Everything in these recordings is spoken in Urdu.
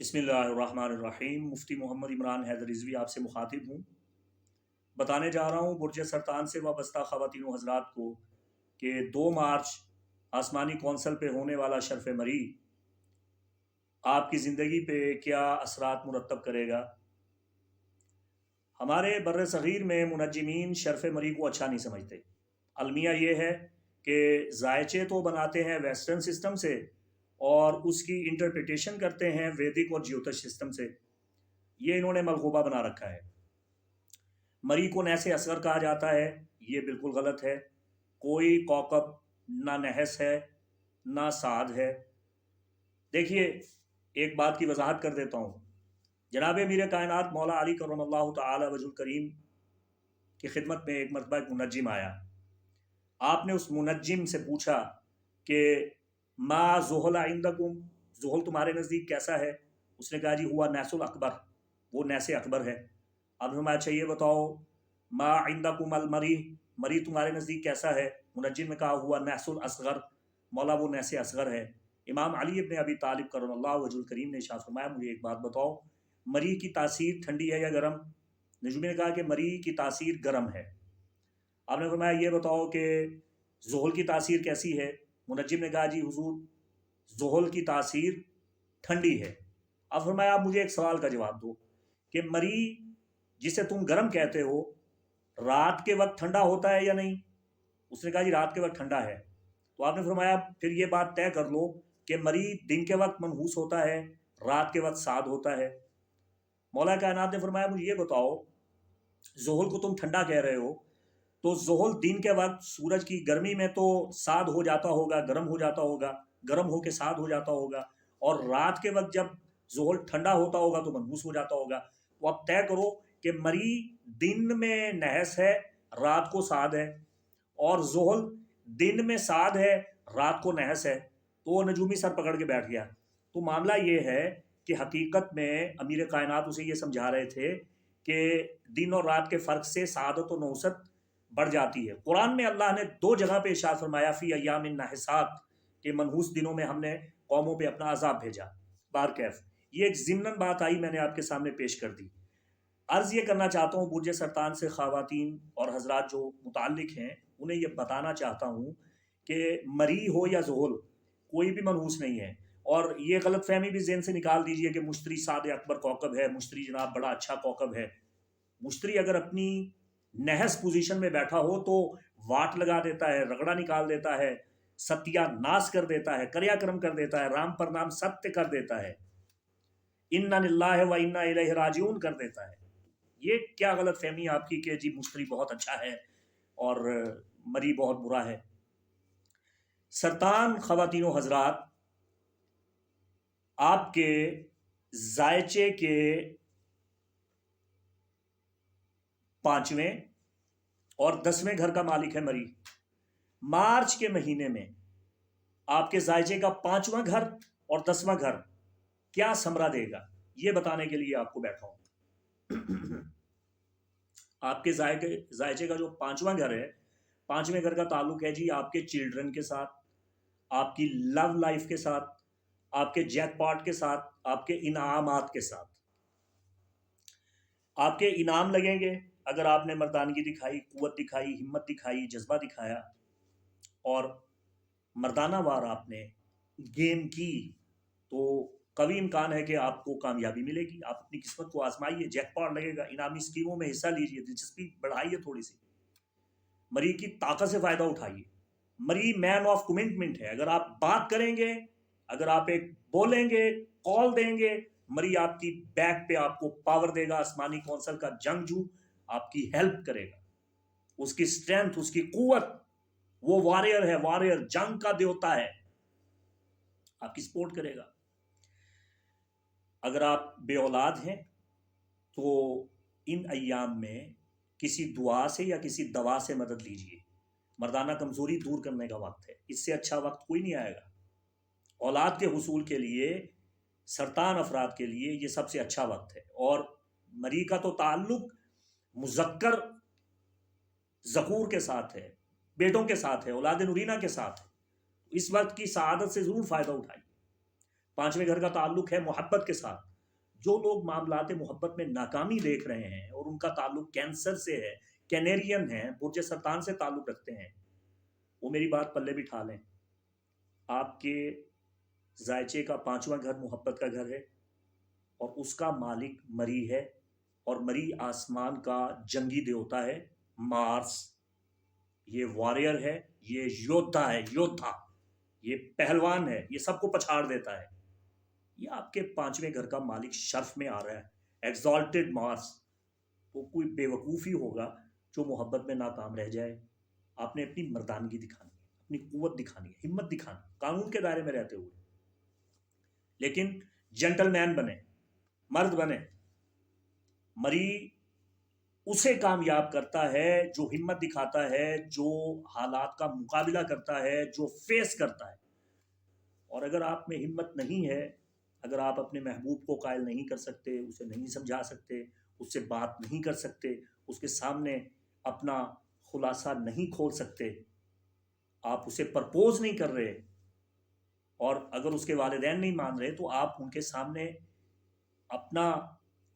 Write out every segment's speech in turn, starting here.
بسم اللہ الرحمن الرحیم۔ مفتی محمد عمران حیدر رضوی آپ سے مخاطب ہوں۔ بتانے جا رہا ہوں برج سرطان سے وابستہ خواتین و حضرات کو کہ 2 مارچ آسمانی کونسل پہ ہونے والا شرف مری آپ کی زندگی پہ کیا اثرات مرتب کرے گا۔ ہمارے بر صغیر میں منجمین شرف مری کو اچھا نہیں سمجھتے۔ المیہ یہ ہے کہ ذائچے تو بناتے ہیں ویسٹرن سسٹم سے اور اس کی انٹرپریٹیشن کرتے ہیں ویدک اور جیوتش سسٹم سے۔ یہ انہوں نے ملغوبہ بنا رکھا ہے۔ مری کو نحس اصغر کہا جاتا ہے، یہ بالکل غلط ہے۔ کوئی کوکب نہ نحس ہے نہ سعد ہے۔ دیکھیے ایک بات کی وضاحت کر دیتا ہوں۔ جناب امیر کائنات مولا علی کرم اللہ تعالی وجہ الکریم کی خدمت میں ایک مرتبہ ایک منجم آیا۔ آپ نے اس منجم سے پوچھا کہ ما زحل عندکم، زحل تمہارے نزدیک کیسا ہے؟ اس نے کہا جی ہوا نیس الاکبر، وہ نیس اکبر ہے۔ اب ہمیں اچھا یہ بتاؤ ما عندکم المری، مری تمہارے نزدیک کیسا ہے؟ منجم نے کہا ہوا نیس الاصغر، مولا وہ نیس اصغر ہے۔ امام علی ابن ابی طالب کرم اللہ وجہ الکریم نے ارشاد فرمایا مجھے ایک بات بتاؤ، مری کی تاثیر ٹھنڈی ہے یا گرم؟ نجومی نے کہا کہ مری کی تاثیر گرم ہے۔ آپ نے فرمایا یہ بتاؤ کہ زحل کی تاثیر کیسی ہے؟ منجم نے کہا جی حضور زحل کی تاثیر ٹھنڈی ہے۔ اب فرمایا آپ مجھے ایک سوال کا جواب دو کہ مری جسے تم گرم کہتے ہو رات کے وقت ٹھنڈا ہوتا ہے یا نہیں؟ اس نے کہا جی رات کے وقت ٹھنڈا ہے۔ تو آپ نے فرمایا پھر یہ بات طے کر لو کہ مری دن کے وقت منحوس ہوتا ہے، رات کے وقت سعد ہوتا ہے۔ مولا کائنات نے فرمایا مجھے یہ بتاؤ زحل کو تم ٹھنڈا کہہ رہے ہو تو زحل دن کے وقت سورج کی گرمی میں تو سعد ہو جاتا ہوگا، گرم ہو جاتا ہوگا، گرم ہو کے سعد ہو جاتا ہوگا، اور رات کے وقت جب زحل ٹھنڈا ہوتا ہوگا تو منحوس ہو جاتا ہوگا۔ تو اب طے کرو کہ مری دن میں نحس ہے، رات کو سعد ہے، اور زحل دن میں سعد ہے، رات کو نحس ہے۔ تو وہ نجومی سر پکڑ کے بیٹھ گیا۔ تو معاملہ یہ ہے کہ حقیقت میں امیر کائنات اسے یہ سمجھا رہے تھے کہ دن اور رات کے فرق سے سعادت و نحوست بڑھ جاتی ہے۔ قرآن میں اللہ نے 2 جگہ پہ ارشاد فرمایا فی ایام نحسات کہ منحوس دنوں میں ہم نے قوموں پہ اپنا عذاب بھیجا۔ بارکیف یہ ایک ضمناً بات آئی، میں نے آپ کے سامنے پیش کر دی۔ عرض یہ کرنا چاہتا ہوں برج سرطان سے خواتین اور حضرات جو متعلق ہیں انہیں یہ بتانا چاہتا ہوں کہ مری ہو یا زحل کوئی بھی منحوس نہیں ہے۔ اور یہ غلط فہمی بھی ذہن سے نکال دیجئے کہ مشتری سعد اکبر کوکب ہے، مشتری جناب بڑا اچھا کوکب ہے۔ مشتری اگر اپنی نحس پوزیشن میں بیٹھا ہو تو واٹ لگا دیتا ہے، رگڑا نکال دیتا ہے، ستیہ ناس کر دیتا ہے، کریا کرم کر دیتا ہے، رام پر نام ستیہ کر دیتا ہے، انا للہ و انا الیہ راجعون کر دیتا ہے۔ یہ کیا غلط فہمی آپ کی کہ جی مشتری بہت اچھا ہے اور مری بہت برا ہے۔ سرطان خواتین و حضرات آپ کے ذائچے کے 5ویں اور 10ویں گھر کا مالک ہے مری۔ مارچ کے مہینے میں آپ کے ذائچے کا 5واں گھر اور 10واں گھر کیا ثمرہ دے گا یہ بتانے کے لیے آپ کو بیٹھا ہوں۔ آپ کے ذائچے کا جو 5واں گھر ہے، 5ویں گھر کا تعلق ہے جی آپ کے چلڈرن کے ساتھ، آپ کی لو لائف کے ساتھ، آپ کے جیک پاٹ کے ساتھ، آپ کے انعامات کے ساتھ۔ آپ کے انعام لگیں گے اگر آپ نے مردانگی دکھائی، قوت دکھائی، ہمت دکھائی، جذبہ دکھایا اور مردانہ وار آپ نے گیم کی تو قوی امکان ہے کہ آپ کو کامیابی ملے گی۔ آپ اپنی قسمت کو آزمائیے، جیک پاٹ لگے گا، انعامی اسکیموں میں حصہ لیجیے، دلچسپی بڑھائیے تھوڑی سی، مری کی طاقت سے فائدہ اٹھائیے۔ مری مین آف کمٹمنٹ ہے، اگر آپ بات کریں گے، اگر آپ ایک بولیں گے، کال دیں گے، مری آپ کی بیک پہ آپ کو پاور دے گا۔ آسمانی کونسل کا جنگجو آپ کی ہیلپ کرے گا، اس کی سٹرینتھ، اس کی قوت، وہ واریر ہے، واریر جنگ کا دیوتا ہے، آپ کی سپورٹ کرے گا۔ اگر آپ بے اولاد ہیں تو ان ایام میں کسی دعا سے یا کسی دوا سے مدد لیجیے۔ مردانہ کمزوری دور کرنے کا وقت ہے، اس سے اچھا وقت کوئی نہیں آئے گا۔ اولاد کے حصول کے لیے، سرطان افراد کے لیے یہ سب سے اچھا وقت ہے۔ اور مری کا تو تعلق مذکر ذکور کے ساتھ ہے، بیٹوں کے ساتھ ہے، اولاد نورینہ کے ساتھ ہے۔ اس وقت کی سعادت سے ضرور فائدہ اٹھائیے۔ 5ویں گھر کا تعلق ہے محبت کے ساتھ، جو لوگ معاملات محبت میں ناکامی دیکھ رہے ہیں اور ان کا تعلق کینسر سے ہے، کینیرین ہیں، برج سرطان سے تعلق رکھتے ہیں، وہ میری بات پلے بٹھا لیں. آپ کے ذائچے کا 5واں گھر محبت کا گھر ہے، اور اس کا مالک مری ہے، اور مری آسمان کا جنگی دیوتا ہے مارس. یہ واریر ہے، یہ یودھا ہے، یودھا، یہ پہلوان ہے، یہ سب کو پچھاڑ دیتا ہے. یہ آپ کے 5ویں گھر کا مالک شرف میں آ رہا ہے، ایگزالٹڈ مارس. تو کوئی بے وقوفی ہوگا جو محبت میں ناکام رہ جائے. آپ نے اپنی مردانگی دکھانی ہے، اپنی قوت دکھانی ہے، ہمت دکھانی ہے، قانون کے دائرے میں رہتے ہوئے. لیکن جنٹل مین بنے، مرد بنے. مری اسے کامیاب کرتا ہے جو ہمت دکھاتا ہے، جو حالات کا مقابلہ کرتا ہے، جو فیس کرتا ہے. اور اگر آپ میں ہمت نہیں ہے، اگر آپ اپنے محبوب کو قائل نہیں کر سکتے، اسے نہیں سمجھا سکتے، اس سے بات نہیں کر سکتے، اس کے سامنے اپنا خلاصہ نہیں کھول سکتے، آپ اسے پرپوز نہیں کر رہے، اور اگر اس کے والدین نہیں مان رہے، تو آپ ان کے سامنے اپنا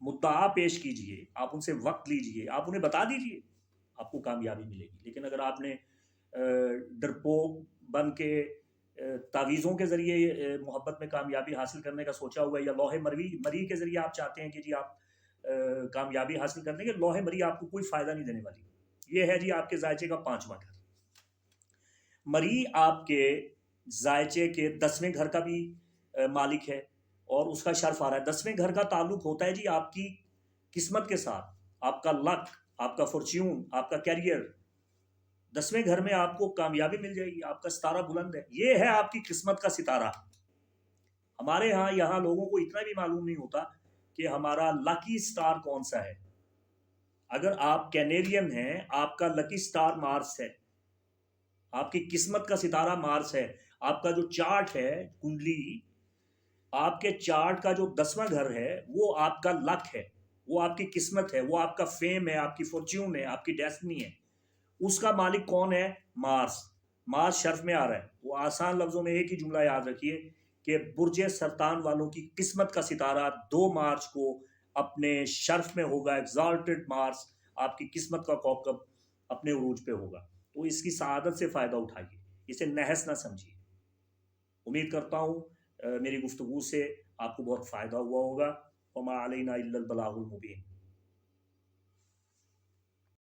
مدعا پیش کیجئے، آپ ان سے وقت لیجئے، آپ انہیں بتا دیجئے، آپ کو کامیابی ملے گی. لیکن اگر آپ نے ڈرپوک بن کے تعویذوں کے ذریعے محبت میں کامیابی حاصل کرنے کا سوچا ہوا ہے، یا لوح مری کے ذریعے آپ چاہتے ہیں کہ جی آپ کامیابی حاصل کرنے کے، لوح مری آپ کو کوئی فائدہ نہیں دینے والی. یہ ہے جی آپ کے ذائچے کا 5واں گھر. مری آپ کے ذائچے کے 10ویں گھر کا بھی مالک ہے، اور اس کا شرف آ رہا ہے. 10ویں گھر کا تعلق ہوتا ہے جی آپ کی قسمت کے ساتھ، آپ کا لک، آپ کا فارچیون، آپ کا کیریئر. 10ویں گھر میں آپ کو کامیابی مل جائے گی، آپ کا ستارہ بلند ہے، یہ ہے آپ کی قسمت کا ستارہ. ہمارے ہاں یہاں لوگوں کو اتنا بھی معلوم نہیں ہوتا کہ ہمارا لکی سٹار کون سا ہے. اگر آپ کینیرین ہیں، آپ کا لکی سٹار مارس ہے، آپ کی قسمت کا ستارہ مارس ہے. آپ کا جو چارٹ ہے کنڈلی، آپ کے چارٹ کا جو 10واں گھر ہے وہ آپ کا لک ہے، وہ آپ کی قسمت ہے، وہ آپ کا فیم ہے، آپ کی فارچیون ہے، آپ کی ڈیسٹنی ہے. اس کا مالک کون ہے؟ مارس. مارس شرف میں آ رہا ہے. وہ آسان لفظوں میں ایک ہی جملہ یاد رکھیے کہ برج سرطان والوں کی قسمت کا ستارہ 2 مارچ کو اپنے شرف میں ہوگا. ایگزالٹڈ مارس، آپ کی قسمت کا کوکب اپنے عروج پہ ہوگا. تو اس کی سعادت سے فائدہ اٹھائیے، اسے نحس نہ سمجھیے. امید کرتا ہوں میری گفتگو سے آپ کو بہت فائدہ ہوا ہوگا. وما علینا الا البلاغ المبین.